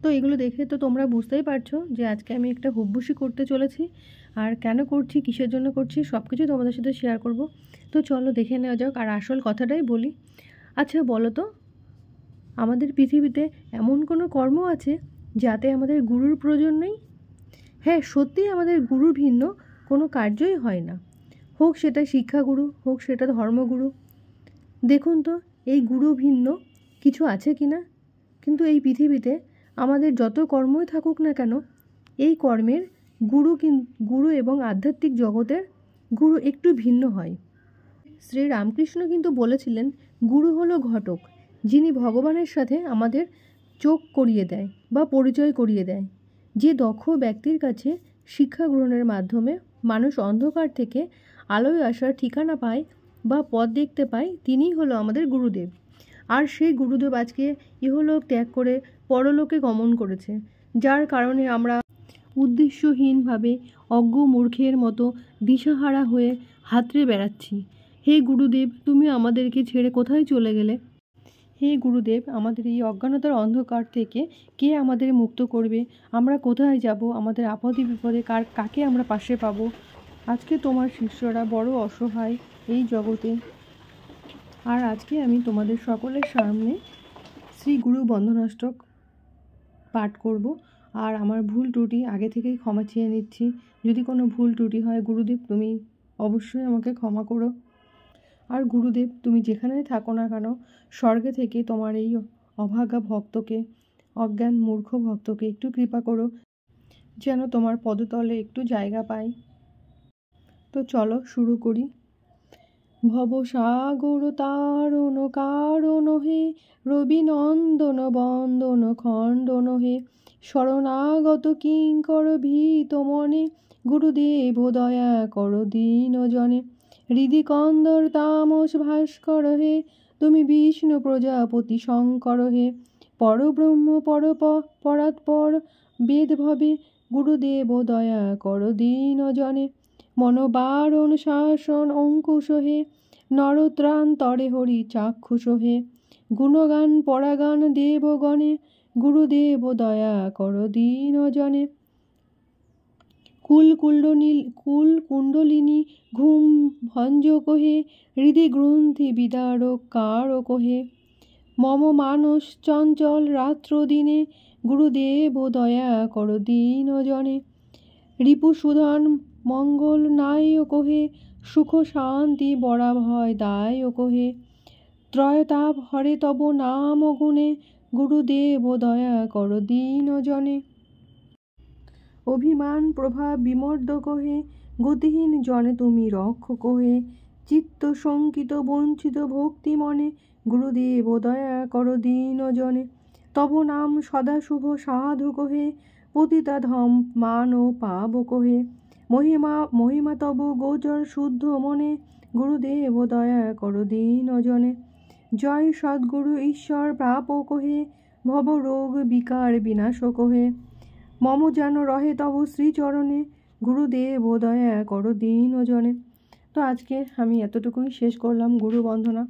তো এগুলো দেখে তো তোমরা বুঝতেই পারছো যে আজকে আমি একটা হুব্বুসি করতে চলেছি। আর কেন করছি, কিসের জন্য করছি, সব কিছু তোমাদের সাথে শেয়ার করব। তো চলো দেখে নেওয়া যাক। আর আসল কথাটাই বলি। আচ্ছা বলো তো, আমাদের পৃথিবীতে এমন কোনো কর্ম আছে যাতে আমাদের গুরুর প্রয়োজন নেই? হ্যাঁ, সত্যিই আমাদের গুরু ভিন্ন কোনো কার্যই হয় না। হোক সেটা শিক্ষাগুরু, হোক সেটা ধর্মগুরু। দেখুন তো, এই গুরু ভিন্ন কিছু আছে কি না? কিন্তু এই পৃথিবীতে আমাদের যত কর্মই থাকুক না কেন, এই কর্মের গুরু এবং আধ্যাত্মিক জগতের গুরু একটু ভিন্ন হয়। শ্রী রামকৃষ্ণ কিন্তু বলেছিলেন, গুরু হলো ঘটক, যিনি ভগবানের সাথে আমাদের চোখ করিয়ে দেয় বা পরিচয় করিয়ে দেয়। যে দক্ষ ব্যক্তির কাছে শিক্ষা গ্রহণের মাধ্যমে মানুষ অন্ধকার থেকে আলোয় আসার ঠিকানা পায় বা পথ দেখতে পায়, তিনিই হলো আমাদের গুরুদেব। আর সেই গুরুদেব আজকে ইহলোক ত্যাগ করে পরলোকে গমন করেছে, যার কারণে আমরা উদ্দেশ্যহীনভাবে অজ্ঞ মূর্খের মতো দিশাহারা হয়ে হাতড়ে বেড়াচ্ছি। হে গুরুদেব, তুমি আমাদেরকে ছেড়ে কোথায় চলে গেলে? হে গুরুদেব, আমাদের এই অজ্ঞানতার অন্ধকার থেকে কে আমাদের মুক্ত করবে? আমরা কোথায় যাব? আমাদের আপদে বিপদে কাকে আমরা পাশে পাবো? আজকে তোমার শিষ্যরা বড় অসহায় এই জগতে। আর আজকে আমি তোমাদের সকলের সামনে শ্রী গুরু বন্ধনাষ্টক পাঠ করব। আর আমার ভুল ত্রুটি আগে থেকেই ক্ষমা চেয়ে নিচ্ছি। যদি কোনো ভুল ত্রুটি হয়, গুরুদেব তুমি অবশ্যই আমাকে ক্ষমা করো। আর গুরুদেব, তুমি যেখানেই থাকো না কেন, স্বর্গে থেকে তোমার এই অভাগা ভক্তকে, অজ্ঞান মূর্খ ভক্তকে একটু কৃপা করো, যেন তোমার পদতলে একটু জায়গা পায়। তো চলো শুরু করি। ভবসাগর তারণ কারণ হে, রবিনন্দন বন্দন খণ্ডন হে, শরণাগত কিঙ্কর ভীত মনে, গুরুদেব দয়া কর দীন জনে। হৃদি কন্দর তামস ভাস্কর হে, তুমি বিষ্ণু প্রজাপতি শঙ্কর হে, পরব্রহ্ম পরাৎপর বেদ ভবে, গুরুদেব দয়া কর দীন জনে। মনোবারণ শাসন অঙ্কুশ হে, নরত্রাণ তরে হরি চাক্ষুষ হে, গুণগান পরাগান দেবগণে, গুরুদেব দয়া কর দীন জনে। কুল কুণ্ডলিনী ঘুম ভঞ্জক হে, হৃদি গ্রন্থি বিদারক কারক হে, মম মানস চঞ্চল রাত্র দিনে, গুরুদেব দয়া কর দীন জনে। রিপুসুধন মঙ্গল নায়ক হে, সুখ শান্তি বরাভয় দায়ক হে, ত্রয়তাপ হরে তব নাম গুণে, গুরুদেব দয়া কর দীন জনে। অভিমান প্রভাব বিমর্দক হে, গতিহীন জনে তুমি রক্ষক হে, চিত্ত শঙ্কিত বঞ্চিত ভক্তি মনে, গুরুদেব দয়া কর দীন জনে। তব নাম সদা শুভ সাধক হে, পতিতা ধম মান ও পাবক হে, মহিমা তব গোচর শুদ্ধ মনে, গুরুদেব দয়া কর দীন জনে। জয় সদ্গুরু ঈশ্বর প্রাপক হে, ভব রোগ বিকার বিনাশক হে, মম যেন রহে তব শ্রীচরণে, গুরুদেব দয়া কর দীন জনে। তো আজকে আমি এতটুকুই শেষ করলাম গুরু বন্দনা।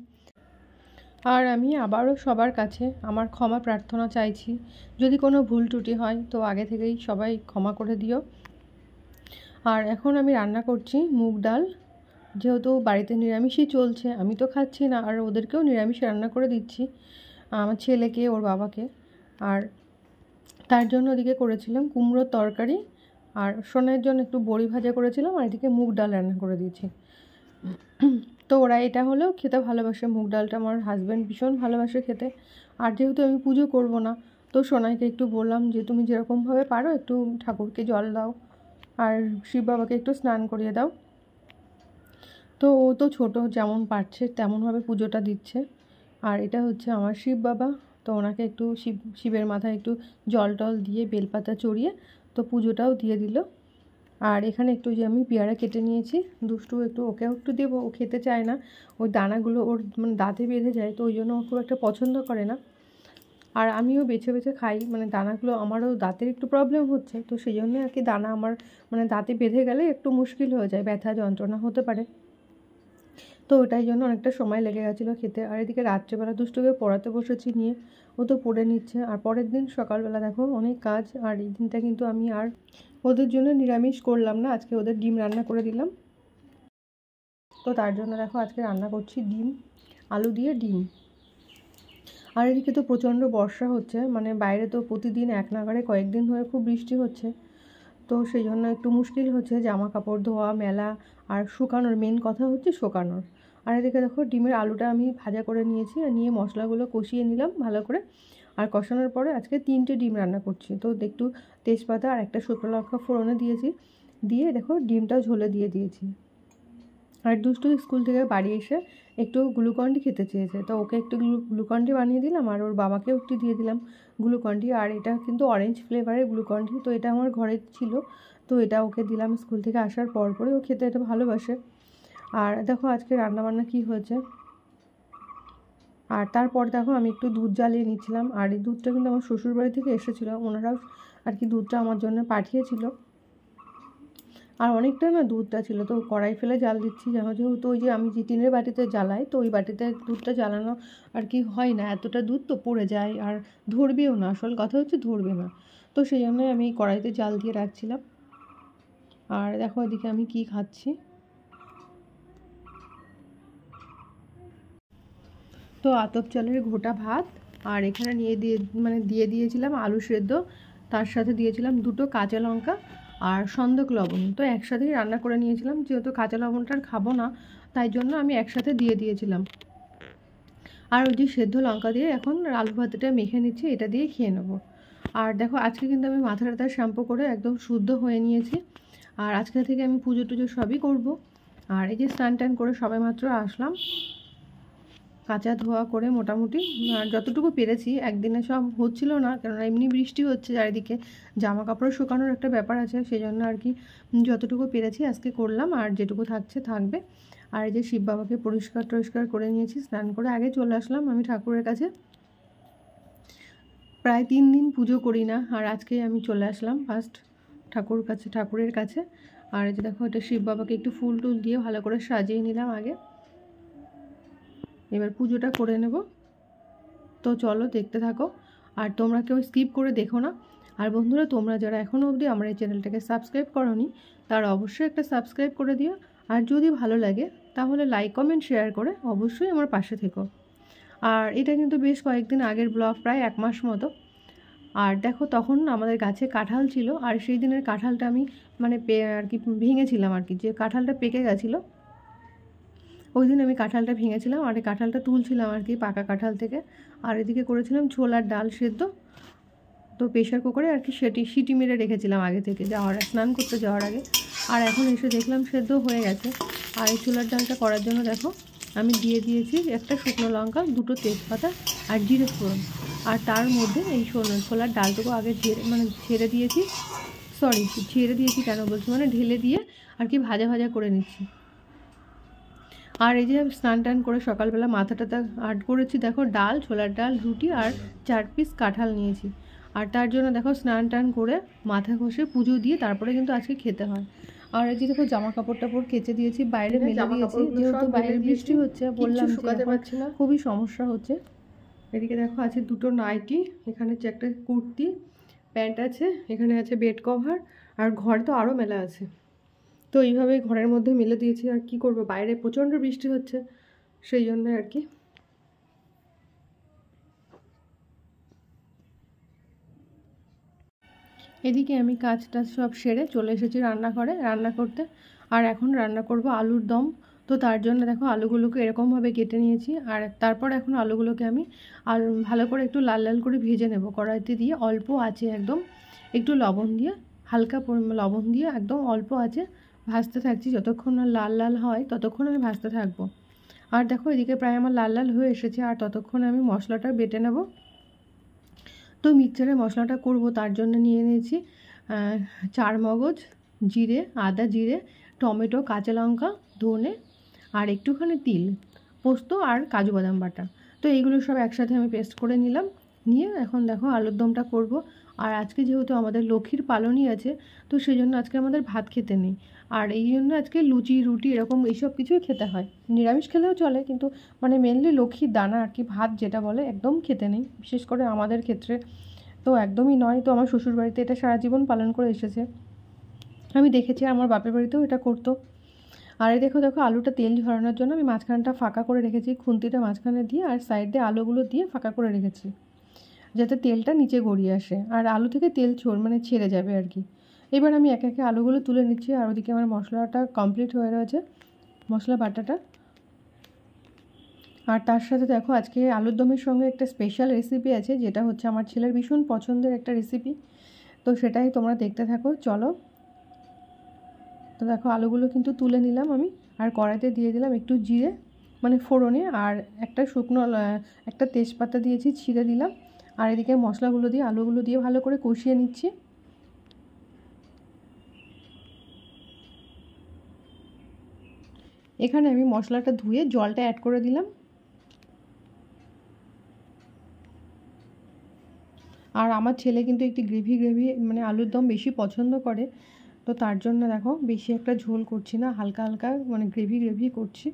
আর আমি আবারও সবার কাছে আমার ক্ষমা প্রার্থনা চাইছি। যদি কোনো ভুল ত্রুটি হয় তো আগে থেকেই সবাই ক্ষমা করে দিও। আর এখন আমি রান্না করছি মুগ ডাল। যেহেতু বাড়িতে নিরামিষই চলছে, আমি তো খাচ্ছি না, আর ওদেরকেও নিরামিষ রান্না করে দিচ্ছি, আমার ছেলেকে, ওর বাবাকে। আর তার জন্য ওদিকে করেছিলাম কুমড়োর তরকারি, আর সোনার জন্য একটু বড়ি ভাজা করেছিলাম, আর এদিকে মুগ ডাল রান্না করে দিয়েছি। তো ওরা এটা হলেও খেতে ভালোবাসে, মুগ ডালটা আমার হাজব্যান্ড ভীষণ ভালোবাসে খেতে। আর যেহেতু আমি পুজো করব না, তো সোনাইকে একটু বললাম যে তুমি যেরকমভাবে পারো একটু ঠাকুরকে জল দাও, আর শিব বাবাকে একটু স্নান করিয়ে দাও। তো ও তো ছোটো, যেমন পারছে তেমনভাবে পুজোটা দিচ্ছে। আর এটা হচ্ছে আমার শিব বাবা, তো ওনাকে একটু শিবের মাথায় একটু জল টল দিয়ে বেলপাতা চড়িয়ে তো পুজোটাও দিয়ে দিল। আর এখানে একটু যে আমি পেয়ারা কেটে নিয়েছি, দুষ্টু একটু ওকেও একটু দেবো, ও খেতে চায় না, ওই দানাগুলো ওর মানে দাঁতে বেঁধে যায়, তো ওই জন্য ও খুব একটা পছন্দ করে না। আর আমিও বেছে বেছে খাই, মানে দানাগুলো আমারও দাঁতের একটু প্রবলেম হচ্ছে, তো সেই জন্য আর কি দানা আমার মানে দাঁতে বেঁধে গেলে একটু মুশকিল হয়ে যায়, ব্যথা যন্ত্রণা হতে পারে। তো ওটাই জন্য অনেকটা সময় লেগে গেছিলো খেতে। আর এদিকে রাত্রেবেলা দুষ্টুকে পড়াতে বসেছি নিয়ে, ও তো পড়ে নিচ্ছে। আর পরের দিন সকালবেলা দেখো অনেক কাজ, আর এই দিনটা কিন্তু আমি আর ওদের জন্য নিরামিষ করলাম না, আজকে ওদের ডিম রান্না করে দিলাম। তো তার জন্য দেখো আজকে রান্না করছি ডিম, আলু দিয়ে ডিম। আর এদিকে তো প্রচণ্ড বর্ষা হচ্ছে, মানে বাইরে তো প্রতিদিন এক নাগাড়ে কয়েকদিন ধরে খুব বৃষ্টি হচ্ছে। তো সেই জন্য একটু মুশকিল হচ্ছে জামা কাপড় ধোয়া মেলা আর শুকানোর, মেন কথা হচ্ছে শুকানোর। আর এদিকে দেখো ডিমের আলুটা আমি ভাজা করে নিয়েছি, আর নিয়ে মশলাগুলো কষিয়ে নিলাম ভালো করে। আর কষানোর পরে আজকে 3টে ডিম রান্না করছি। তো একটু তেজপাতা আর একটা শুকনো লঙ্কা ফোড়নে দিয়েছি, দিয়ে দেখো ডিমটাও ঝোলে দিয়ে দিয়েছি। আর দুষ্টু স্কুল থেকে বাড়ি এসে একটু গ্লুকন্ডি খেতে চেয়েছে, তো ওকে একটু গ্লুকন্ডি বানিয়ে দিলাম, আর ওর বাবাকেও একটু দিয়ে দিলাম গ্লুকন্ডি। আর এটা কিন্তু অরেঞ্জ ফ্লেভারের গ্লুকন্ডি, তো এটা আমার ঘরে ছিল, তো এটা ওকে দিলাম স্কুল থেকে আসার পর পরে। ও খেতে এটা ভালোবাসে। আর দেখো আজকে রান্নাবান্না কী হয়েছে। আর তারপর দেখো আমি একটু দুধ জ্বালিয়ে নিচ্ছিলাম, আর এই দুধটা কিন্তু আমার শ্বশুরবাড়ি থেকে এসেছিলো, ওনারাও আর কি দুধটা আমার জন্য পাঠিয়েছিল। আর অনেকটা না দুধটা ছিল, তো কড়াই ফেলে জাল দিচ্ছি, যেহেতু ওই যে আমি যে টিনের বাটিতে জ্বালাই, তো ওই বাটিতে দুধটা জ্বালানো আর কি হয় না, এতটা দুধ তো পড়ে যায় আর ধরবেও না, আসল কথা হচ্ছে ধরবে না। তো সেই জন্যই আমি কড়াইতে জাল দিয়ে রাখছিলাম। আর দেখো এদিকে আমি কি খাচ্ছি। তো আতপ চালের ঘোটা ভাত, আর এখানে দিয়ে দিয়েছিলাম আলু সেদ্ধ, তার সাথে দিয়েছিলাম 2টো কাঁচা লঙ্কা আর সন্দক লবণ। তো একসাথেই রান্না করে নিয়েছিলাম, যেহেতু কাঁচা লবণটা আর খাবো না, তাই জন্য আমি একসাথে দিয়ে দিয়েছিলাম। আর ওই যে সেদ্ধ লঙ্কা দিয়ে এখন আলু ভাতটা মেখে নিচ্ছি, এটা দিয়ে খেয়ে নেবো। আর দেখো আজকে কিন্তু আমি মাথাটা শ্যাম্পু করে একদম শুদ্ধ হয়ে নিয়েছি। আর আজকে থেকে আমি পুজো টুজো সবই করব। আর এই যে স্নান টান করে সবে মাত্র আসলাম, কাঁচা ধোয়া করে মোটামুটি যতটুকু পেরেছি, একদিনে সব হচ্ছিল না, কেননা এমনি বৃষ্টি হচ্ছে চারিদিকে, জামা কাপড় শুকানোর একটা ব্যাপার আছে, সেই জন্য আর কি যতটুকু পেরেছি আজকে করলাম, আর যেটুকু থাকছে থাকবে। আর এই যে শিব বাবাকে পরিষ্কার করে নিয়েছি, স্নান করে আগে চলে আসলাম আমি ঠাকুরের কাছে। প্রায় 3 দিন পুজো করি না, আর আজকে আমি চলে আসলাম ফার্স্ট ঠাকুরের কাছে। আর এই যে দেখো এটা শিব বাবাকে একটু ফুল টুল দিয়ে ভালো করে সাজিয়ে নিলাম আগে, এবার পুজোটা করে নেব। তো চলো দেখতে থাকো, আর তোমরা কেউ স্কিপ করে দেখো না। আর বন্ধুরা, তোমরা যারা এখনও অবধি আমার এই চ্যানেলটাকে সাবস্ক্রাইব করোনি, তারা অবশ্যই একটা সাবস্ক্রাইব করে দিও। আর যদি ভালো লাগে তাহলে লাইক কমেন্ট শেয়ার করে অবশ্যই আমার পাশে থেকো। আর এটা কিন্তু বেশ কয়েকদিন আগের ব্লগ, প্রায় 1 মাস মতো। আর দেখো তখন আমাদের গাছে কাঁঠাল ছিল, আর সেই দিনের কাঁঠালটা আমি মানে আর কি ভেঙেছিলাম, আর কি যে কাঁঠালটা পেকে গেছিলো, ওই দিন আমি কাঁঠালটা ভেঙেছিলাম, আর এই কাঁঠালটা তুলছিলাম আর কি পাকা কাঁঠাল থেকে। আর এদিকে করেছিলাম ছোলার ডাল সেদ্ধ, তো প্রেশার কুকারে আর কি সিটি মেরে রেখেছিলাম আগে থেকে স্নান করতে যাওয়ার আগে। আর এখন এসে দেখলাম সেদ্ধ হয়ে গেছে। আর এই ছোলার ডালটা করার জন্য দেখো আমি দিয়ে দিয়েছি একটা শুকনো লঙ্কা, 2টো তেজপাতা আর জিরে ফোড়ন। আর তার মধ্যে এই ছোলার ডালটুকু আগে ঝেড়ে দিয়েছি, কেন বলছি, মানে ঢেলে দিয়ে আর কি ভাজা করে নিচ্ছি। আর এই যে স্নান টান করে সকালবেলা মাথাটা আর্ট করেছি, দেখো ডাল, ছোলার ডাল, রুটি আর 4 পিস কাঁঠাল নিয়েছি। আর তার জন্য দেখো স্নান টান করে মাথা ঘষে পুজো দিয়ে তারপরে কিন্তু আজকে খেতে হয়। আর এই যে দেখো জামা কাপড় টাপড় কেচে দিয়েছি, বাইরে মেলে দিয়েছি, যেহেতু বাইরে বৃষ্টি হচ্ছে, বললাম শুকাতে পারছি না, খুবই সমস্যা হচ্ছে। এদিকে দেখো আছে 2টো নাইটি, এখানে হচ্ছে একটা কুর্তি প্যান্ট আছে, এখানে আছে বেড কভার, আর ঘরে তো আরও মেলা আছে। তো এইভাবে ঘরের মধ্যে মেলে দিয়েছি, আর কি করব, বাইরে প্রচণ্ড বৃষ্টি হচ্ছে, সেই জন্য আর কি। এদিকে আমি কাজটা সব সেরে চলে এসেছি রান্নাঘরে রান্না করতে। আর এখন রান্না করব আলুর দম। তো তার জন্য দেখো আলুগুলোকে এরকমভাবে কেটে নিয়েছি, আর তারপর এখন আলুগুলোকে আমি ভালো করে একটু লাল লাল করে ভেজে নেব কড়াইতে দিয়ে, অল্প আছে একদম, একটু লবণ দিয়ে, হালকা লবণ দিয়ে একদম অল্প আছে ভাজতে থাকছি, যতক্ষণ না লাল লাল হয় ততক্ষণ আমি ভাজতে থাকবো। আর দেখো এদিকে প্রায় আমার লাল লাল হয়ে এসেছে, আর ততক্ষণ আমি মশলাটা বেটে নেব। তো মিক্সচারে মশলাটা করব, তার জন্য নিয়ে নিয়েছি 4 মগজ, জিরে, আদা জিরে, টমেটো, কাঁচা লঙ্কা, ধনে আর একটুখানি তিল, পোস্ত আর কাজু বাদাম বাটা। তো এইগুলো সব একসাথে আমি পেস্ট করে নিলাম, নিয়ে এখন দেখো আলুর দমটা করব। আর আজকে যেহেতু আমাদের লক্ষ্মীর পালনই আছে, তো সেই জন্য আজকে আমাদের ভাত খেতে নেই। আর এই জন্য আজকে লুচি রুটি এরকম এইসব কিছুই খেতে হয়। নিরামিষ খেলেও চলে, কিন্তু মানে মেনলি লক্ষ্মীর দানা আর কি, ভাত যেটা বলে, একদম খেতে নেই, বিশেষ করে আমাদের ক্ষেত্রে তো একদমই নয়। তো আমার শ্বশুরবাড়িতে এটা সারা জীবন পালন করে এসেছে, আমি দেখেছি আমার বাপের বাড়িতেও এটা করতো। আর এই দেখো দেখো আলুটা তেল ঝরানোর জন্য আমি মাঝখানটা ফাঁকা করে রেখেছি, খুন্তিটা মাঝখানে দিয়ে আর সাইড দিয়ে আলুগুলো দিয়ে ফাঁকা করে রেখেছি, যাতে তেলটা নিচে গড়িয়ে আসে আর আলু থেকে তেল ছেড়ে যাবে আর কি। এবার আমি একে একে আলুগুলো তুলে নিচ্ছি। আর ওদিকে আমার মশলাটা কমপ্লিট হয়ে রয়েছে, মশলা বাটাটা। আর তার সাথে দেখো আজকে আলুর দমের সঙ্গে একটা স্পেশাল রেসিপি আছে, যেটা হচ্ছে আমার ছেলের ভীষণ পছন্দের একটা রেসিপি। তো সেটাই তোমরা দেখতে থাকো, চলো। তো দেখো আলুগুলো কিন্তু তুলে নিলাম আমি, আর কড়াইতে দিয়ে দিলাম একটু জিরে, মানে ফোড়নে, আর একটা একটা তেজপাতা দিয়েছি, ছিঁড়ে দিলাম। আর এদিকে মশলাগুলো দিয়ে আলুগুলো দিয়ে ভালো করে কষিয়ে নিচ্ছি। এখানে আমি মশলাটা ধুয়ে জলটা অ্যাড করে দিলাম। আর আমার ছেলে কিন্তু একটু গ্রেভি গ্রেভি মানে আলুর দম বেশি পছন্দ করে, তো তার জন্য দেখো বেশি একটা ঝোল করছি না, হালকা হালকা মানে গ্রেভি গ্রেভি করছি।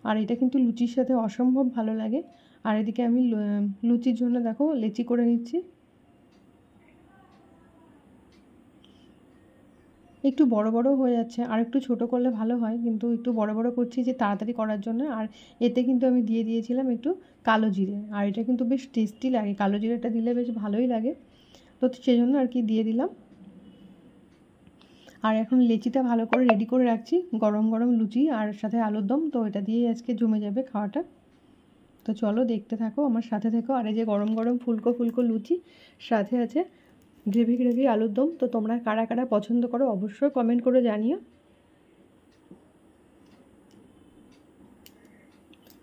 আর এটা কিন্তু লুচির সাথে অসম্ভব ভালো লাগে। আর এদিকে আমি লুচির জন্য দেখো লেচি করে নিচ্ছি। একটু বড় বড় হয়ে যাচ্ছে, আর একটু ছোট করলে ভালো হয়, কিন্তু একটু বড় বড় করছি যে তাড়াতাড়ি করার জন্য। আর এতে কিন্তু আমি দিয়ে দিয়েছিলাম একটু কালো জিরে, আর এটা কিন্তু বেশ টেস্টি লাগে, কালো জিরেটা দিলে বেশ ভালোই লাগে, তো সেই জন্য আর কি দিয়ে দিলাম। আর এখন লেচিটা ভালো করে রেডি করে রাখছি, গরম গরম লুচি আর সাথে আলুর দম, তো এটা দিয়েই আজকে জমে যাবে খাওয়াটা। তো চলো দেখতে থাকো, আমার সাথে থেকো। আর এই যে গরম গরম ফুলকো ফুলকো লুচি, সাথে আছে গ্রেভি গ্রেভি আলুর দম। তো তোমরা কারা কারা পছন্দ করো অবশ্যই কমেন্ট করে জানিও।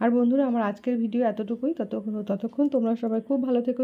আর বন্ধুরা, আমার আজকের ভিডিও এতটুকুই। ততক্ষণ তোমরা সবাই খুব ভালো থেকো।